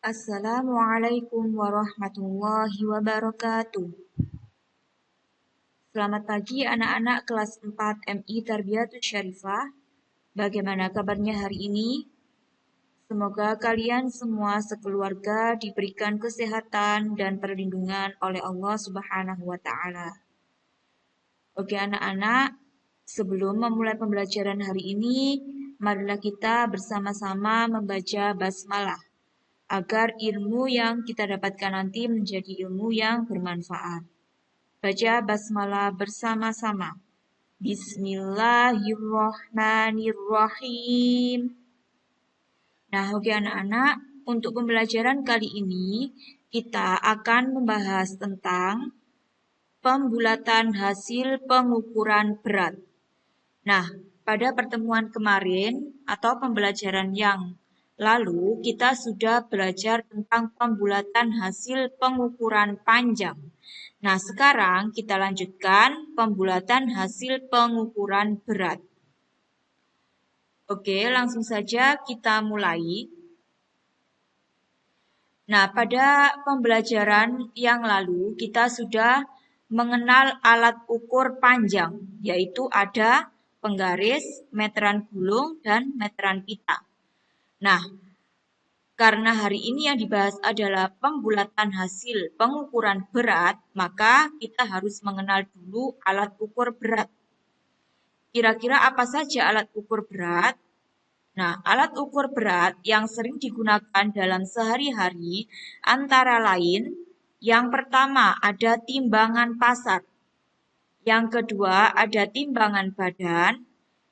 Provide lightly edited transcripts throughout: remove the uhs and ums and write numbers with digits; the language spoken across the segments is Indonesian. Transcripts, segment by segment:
Assalamualaikum warahmatullahi wabarakatuh. Selamat pagi anak-anak kelas 4 MI Tarbiyatus Syarifah. Bagaimana kabarnya hari ini? Semoga kalian semua sekeluarga diberikan kesehatan dan perlindungan oleh Allah Subhanahu wa taala. Oke anak-anak, sebelum memulai pembelajaran hari ini, marilah kita bersama-sama membaca basmalah agar ilmu yang kita dapatkan nanti menjadi ilmu yang bermanfaat. Baca basmalah bersama-sama. Bismillahirrahmanirrahim. Nah, oke anak-anak, untuk pembelajaran kali ini kita akan membahas tentang pembulatan hasil pengukuran berat. Nah, pada pertemuan kemarin atau pembelajaran yang lalu, kita sudah belajar tentang pembulatan hasil pengukuran panjang. Nah, sekarang kita lanjutkan pembulatan hasil pengukuran berat. Oke, langsung saja kita mulai. Nah, pada pembelajaran yang lalu, kita sudah mengenal alat ukur panjang, yaitu ada penggaris, meteran gulung, dan meteran pita. Nah, karena hari ini yang dibahas adalah pembulatan hasil pengukuran berat, maka kita harus mengenal dulu alat ukur berat. Kira-kira apa saja alat ukur berat? Nah, alat ukur berat yang sering digunakan dalam sehari-hari antara lain, yang pertama ada timbangan pasar, yang kedua ada timbangan badan,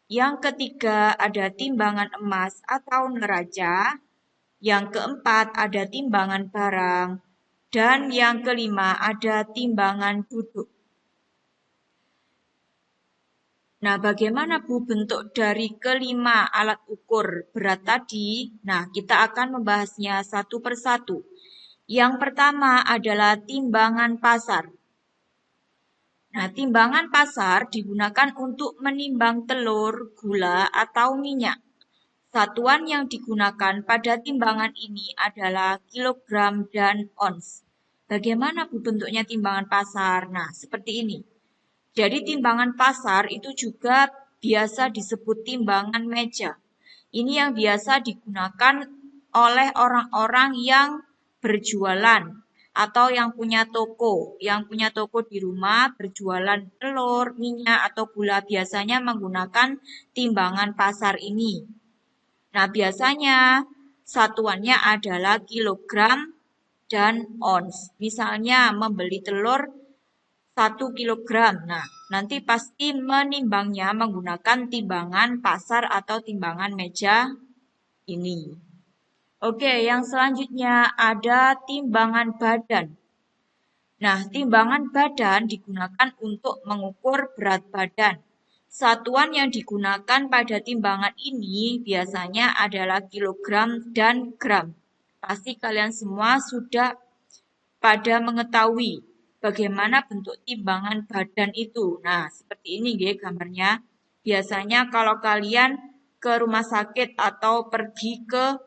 yang ketiga ada timbangan emas atau neraca, yang keempat ada timbangan barang, dan yang kelima ada timbangan duduk. Nah, bagaimana Bu bentuk dari kelima alat ukur berat tadi? Nah, kita akan membahasnya satu persatu. Yang pertama adalah timbangan pasar. Nah, timbangan pasar digunakan untuk menimbang telur, gula, atau minyak. Satuan yang digunakan pada timbangan ini adalah kilogram dan ons. Bagaimana Bu bentuknya timbangan pasar? Nah, seperti ini. Jadi timbangan pasar itu juga biasa disebut timbangan meja. Ini yang biasa digunakan oleh orang-orang yang berjualan atau yang punya toko. Yang punya toko di rumah berjualan telur, minyak, atau gula biasanya menggunakan timbangan pasar ini. Nah, biasanya satuannya adalah kilogram dan ons. Misalnya membeli telur 1 kilogram. Nah, nanti pasti menimbangnya menggunakan timbangan pasar atau timbangan meja ini. Oke, yang selanjutnya ada timbangan badan. Nah, timbangan badan digunakan untuk mengukur berat badan. Satuan yang digunakan pada timbangan ini biasanya adalah kilogram dan gram. Pasti kalian semua sudah pada mengetahui bagaimana bentuk timbangan badan itu. Nah, seperti ini ya gambarnya. Biasanya kalau kalian ke rumah sakit atau pergi ke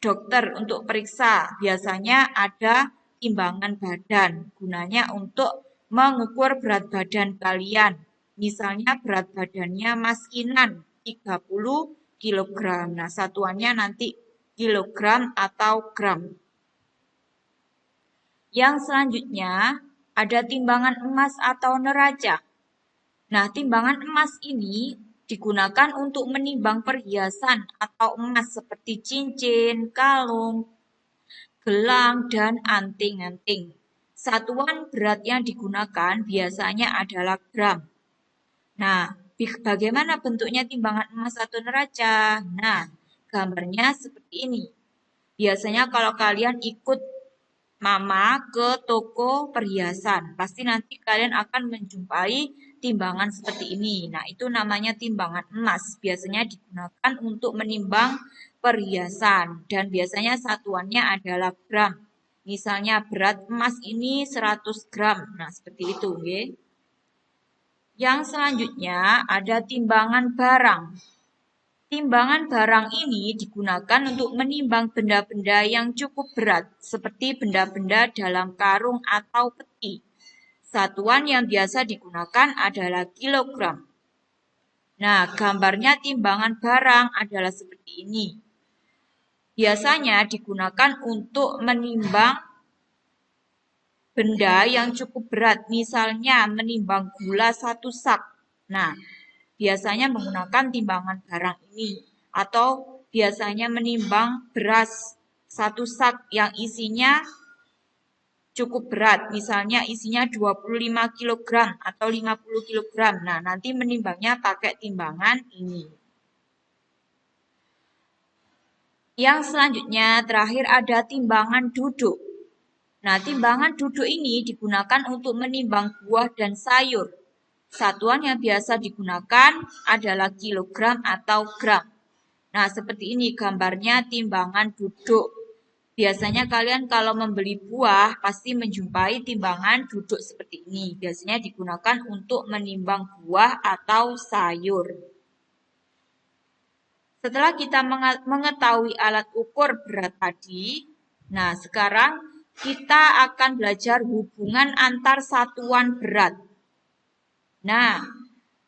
dokter untuk periksa, biasanya ada timbangan badan. Gunanya untuk mengukur berat badan kalian. Misalnya berat badannya Mas Kinan 30 kg. Nah, satuannya nanti kilogram atau gram. Yang selanjutnya ada timbangan emas atau neraca. Nah, timbangan emas ini digunakan untuk menimbang perhiasan atau emas seperti cincin, kalung, gelang, dan anting-anting. Satuan berat yang digunakan biasanya adalah gram. Nah, bagaimana bentuknya timbangan emas atau neraca? Nah, gambarnya seperti ini. Biasanya kalau kalian ikut Mama ke toko perhiasan, pasti nanti kalian akan menjumpai timbangan seperti ini. Nah, itu namanya timbangan emas. Biasanya digunakan untuk menimbang perhiasan dan biasanya satuannya adalah gram. Misalnya berat emas ini 100 gram. Nah, seperti itu, oke. Yang selanjutnya ada timbangan barang. Timbangan barang ini digunakan untuk menimbang benda-benda yang cukup berat, seperti benda-benda dalam karung atau peti. Satuan yang biasa digunakan adalah kilogram. Nah, gambarnya timbangan barang adalah seperti ini. Biasanya digunakan untuk menimbang benda yang cukup berat, misalnya menimbang gula 1 sak. Nah, biasanya menggunakan timbangan barang ini. Atau biasanya menimbang beras 1 sak yang isinya cukup berat, misalnya isinya 25 kg atau 50 kg. Nah, nanti menimbangnya pakai timbangan ini. Yang selanjutnya terakhir ada timbangan duduk. Nah, timbangan duduk ini digunakan untuk menimbang buah dan sayur. Satuan yang biasa digunakan adalah kilogram atau gram. Nah, seperti ini gambarnya timbangan duduk. Biasanya kalian kalau membeli buah pasti menjumpai timbangan duduk seperti ini. Biasanya digunakan untuk menimbang buah atau sayur. Setelah kita mengetahui alat ukur berat tadi, nah sekarang kita akan belajar hubungan antar satuan berat. Nah,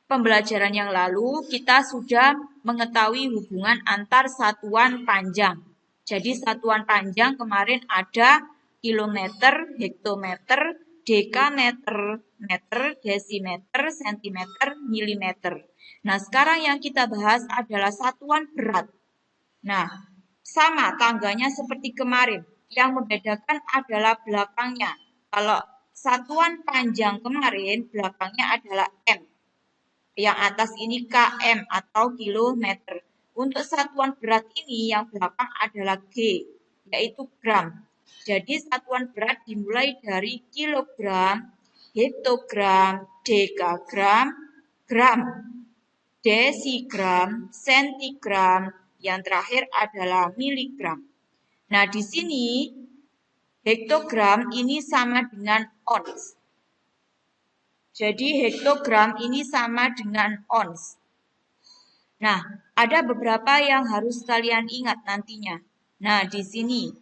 pembelajaran yang lalu kita sudah mengetahui hubungan antar satuan panjang. Jadi satuan panjang kemarin ada kilometer, hektometer, dekameter, meter, desimeter, sentimeter, milimeter. Nah, sekarang yang kita bahas adalah satuan berat. Nah, sama tangganya seperti kemarin. Yang membedakan adalah belakangnya. Kalau satuan panjang kemarin, belakangnya adalah M. Yang atas ini km atau kilometer. Untuk satuan berat ini yang belakang adalah G, yaitu gram. Jadi satuan berat dimulai dari kilogram, hektogram, dekagram, gram, desigram, sentigram, yang terakhir adalah miligram. Nah, di sini hektogram ini sama dengan ons. Jadi hektogram ini sama dengan ons. Nah, ada beberapa yang harus kalian ingat nantinya. Nah, di sini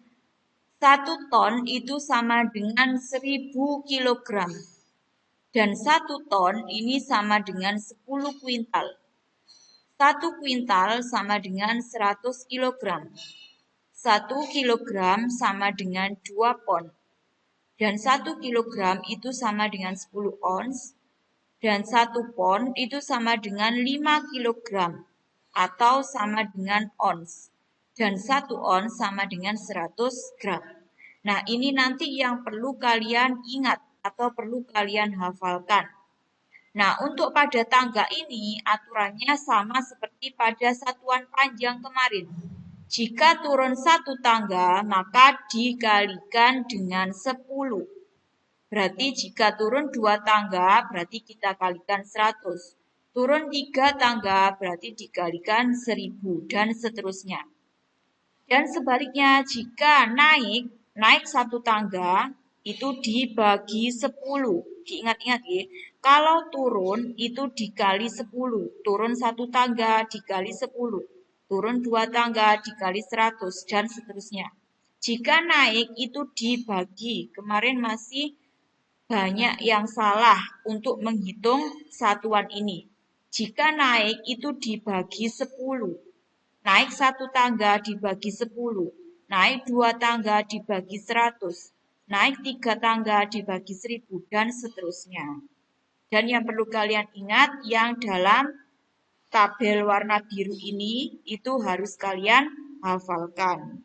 1 ton itu sama dengan 1000 kilogram. Dan 1 ton ini sama dengan 10 kuintal. 1 kuintal sama dengan 100 kilogram. 1 kilogram sama dengan 2 pon. Dan 1 kilogram itu sama dengan 10 ons. Dan 1 pon itu sama dengan 5 kilogram. Atau sama dengan ons. Dan 1 ons sama dengan 100 gram. Nah, ini nanti yang perlu kalian ingat atau perlu kalian hafalkan. Nah, untuk pada tangga ini aturannya sama seperti pada satuan panjang kemarin. Jika turun 1 tangga, maka dikalikan dengan 10. Berarti jika turun 2 tangga, berarti kita kalikan 100. Turun 3 tangga, berarti dikalikan 1000, dan seterusnya. Dan sebaliknya, jika naik 1 tangga, itu dibagi 10. Diingat-ingat ya, kalau turun itu dikali 10. Turun 1 tangga dikali 10. Turun 2 tangga dikali 100, dan seterusnya. Jika naik itu dibagi. Kemarin masih banyak yang salah untuk menghitung satuan ini. Jika naik itu dibagi 10. Naik 1 tangga dibagi 10. Naik 2 tangga dibagi 100. Naik 3 tangga dibagi 1000, dan seterusnya. Dan yang perlu kalian ingat, yang dalam tabel warna biru ini itu harus kalian hafalkan.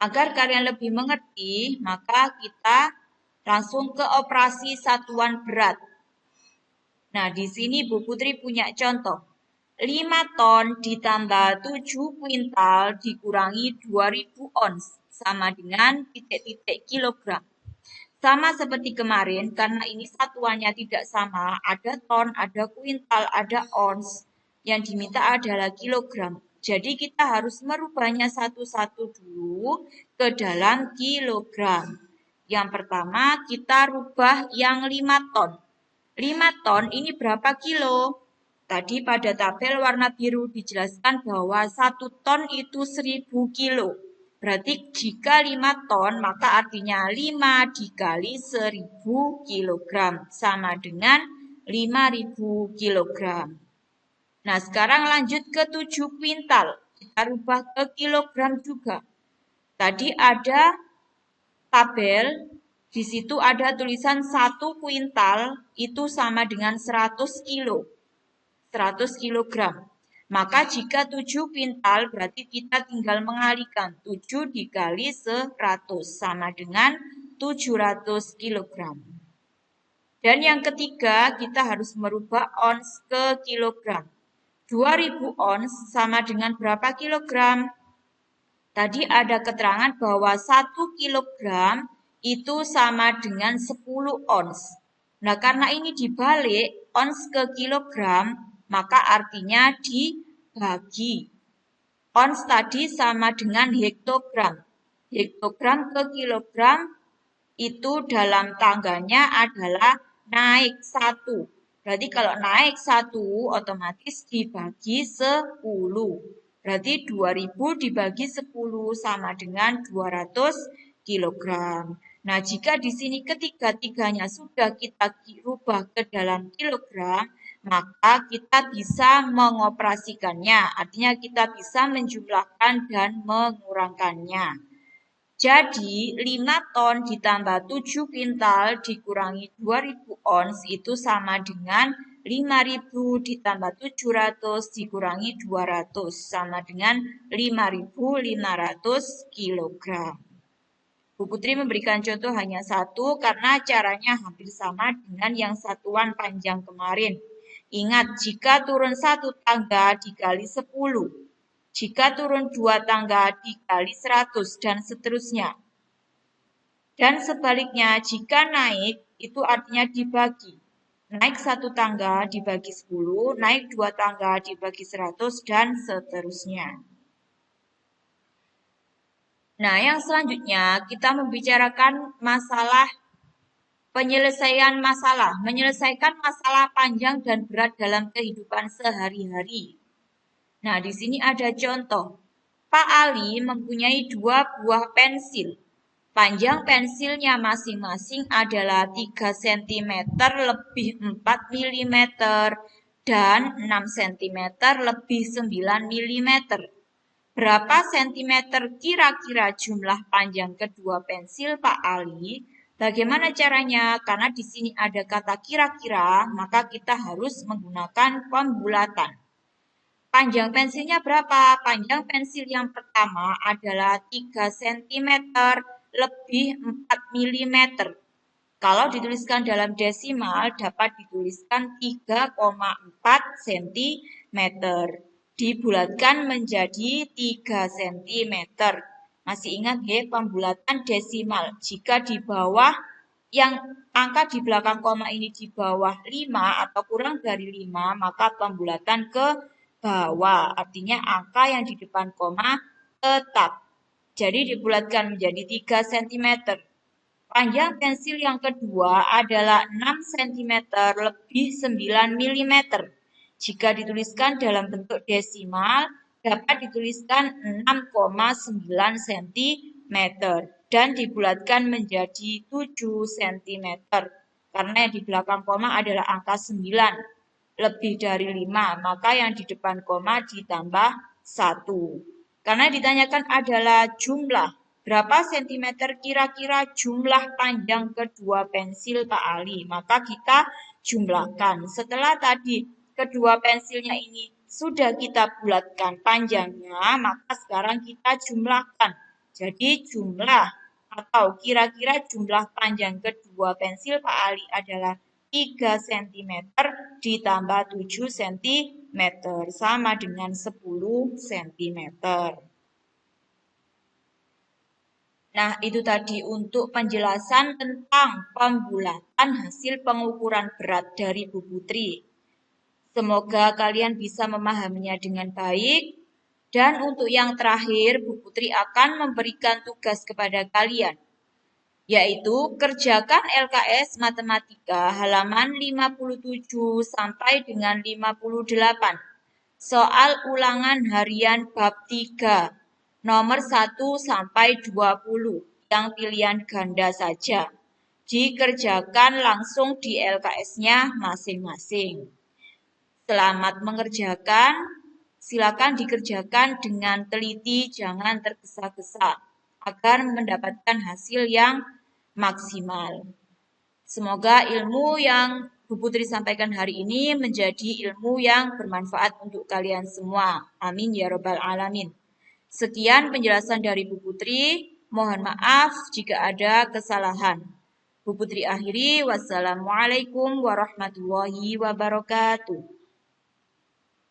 Agar kalian lebih mengerti, maka kita langsung ke operasi satuan berat. Nah, di sini Bu Putri punya contoh. 5 ton ditambah 7 kuintal dikurangi 2000 ons, sama dengan titik-titik kilogram. Sama seperti kemarin, karena ini satuannya tidak sama, ada ton, ada kuintal, ada ons. Yang diminta adalah kilogram. Jadi kita harus merubahnya satu-satu dulu ke dalam kilogram. Yang pertama kita rubah yang 5 ton. 5 ton ini berapa kilo? Tadi pada tabel warna biru dijelaskan bahwa 1 ton itu 1000 kilo. Berarti jika 5 ton, maka artinya 5 dikali 1000 kilogram. Sama dengan 5000 kilogram. Nah, sekarang lanjut ke 7 kuintal. Kita rubah ke kilogram juga. Tadi ada tabel, di situ ada tulisan 1 kuintal itu sama dengan 100 kilo. 100 kilogram. Maka jika 7 kuintal berarti kita tinggal mengalihkan 7 dikali 100 sama dengan 700 kilogram. Dan yang ketiga kita harus merubah ons ke kilogram. 2000 ons sama dengan berapa kilogram? Tadi ada keterangan bahwa 1 kilogram itu sama dengan 10 ons. Nah, karena ini dibalik ons ke kilogram, maka artinya dibagi. Ons tadi sama dengan hektogram. Hektogram ke kilogram itu dalam tangganya adalah naik 1. Berarti kalau naik 1 otomatis dibagi 10. Berarti 2000 dibagi 10 sama dengan 200 kilogram. Nah, jika di sini ketiga-tiganya sudah kita rubah ke dalam kilogram, maka kita bisa mengoperasikannya. Artinya kita bisa menjumlahkan dan mengurangkannya. Jadi 5 ton ditambah 7 kuintal dikurangi 2000 ons itu sama dengan 5000 ditambah 700 dikurangi 200 sama dengan 5500 kilogram. Bu Putri memberikan contoh hanya satu karena caranya hampir sama dengan yang satuan panjang kemarin. Ingat, jika turun 1 tangga dikali 10. Jika turun 2 tangga dikali 100 dan seterusnya. Dan sebaliknya, jika naik itu artinya dibagi. Naik 1 tangga dibagi 10, naik 2 tangga dibagi 100 dan seterusnya. Nah, yang selanjutnya kita membicarakan masalah penyelesaian masalah. Menyelesaikan masalah panjang dan berat dalam kehidupan sehari-hari. Nah, di sini ada contoh. Pak Ali mempunyai 2 buah pensil. Panjang pensilnya masing-masing adalah 3 cm lebih 4 mm dan 6 cm lebih 9 mm. Berapa sentimeter kira-kira jumlah panjang kedua pensil Pak Ali? Bagaimana caranya? Karena di sini ada kata kira-kira, maka kita harus menggunakan pembulatan. Panjang pensilnya berapa? Panjang pensil yang pertama adalah 3 cm lebih 4 mm. Kalau dituliskan dalam desimal dapat dituliskan 3,4 cm. Dibulatkan menjadi 3 cm. Masih ingat ya pembulatan desimal. Jika di bawah yang angka di belakang koma ini di bawah 5 atau kurang dari 5, maka pembulatan ke bawah. Artinya angka yang di depan koma tetap. Jadi dibulatkan menjadi 3 cm. Panjang pensil yang kedua adalah 6 cm lebih 9 mm. Jika dituliskan dalam bentuk desimal, dapat dituliskan 6,9 cm dan dibulatkan menjadi 7 cm. Karena yang di belakang koma adalah angka 9 lebih dari 5, maka yang di depan koma ditambah 1. Karena ditanyakan adalah jumlah. Berapa sentimeter kira-kira jumlah panjang kedua pensil Pak Ali? Maka kita jumlahkan. Setelah tadi kedua pensilnya ini sudah kita bulatkan panjangnya, maka sekarang kita jumlahkan. Jadi jumlah atau kira-kira jumlah panjang kedua pensil Pak Ali adalah 3 cm ditambah 7 cm sama dengan 10 cm. Nah, itu tadi untuk penjelasan tentang pembulatan hasil pengukuran berat dari Bu Putri. Semoga kalian bisa memahaminya dengan baik. Dan untuk yang terakhir, Bu Putri akan memberikan tugas kepada kalian. yaitu kerjakan LKS Matematika halaman 57 sampai dengan 58. Soal ulangan harian bab 3, nomor 1 sampai 20, yang pilihan ganda saja. Dikerjakan langsung di LKS-nya masing-masing. Selamat mengerjakan. Silakan dikerjakan dengan teliti, jangan tergesa-gesa agar mendapatkan hasil yang maksimal. Semoga ilmu yang Bu Putri sampaikan hari ini menjadi ilmu yang bermanfaat untuk kalian semua. Amin ya robbal alamin. Sekian penjelasan dari Bu Putri. Mohon maaf jika ada kesalahan. Bu Putri akhiri. Wassalamualaikum warahmatullahi wabarakatuh.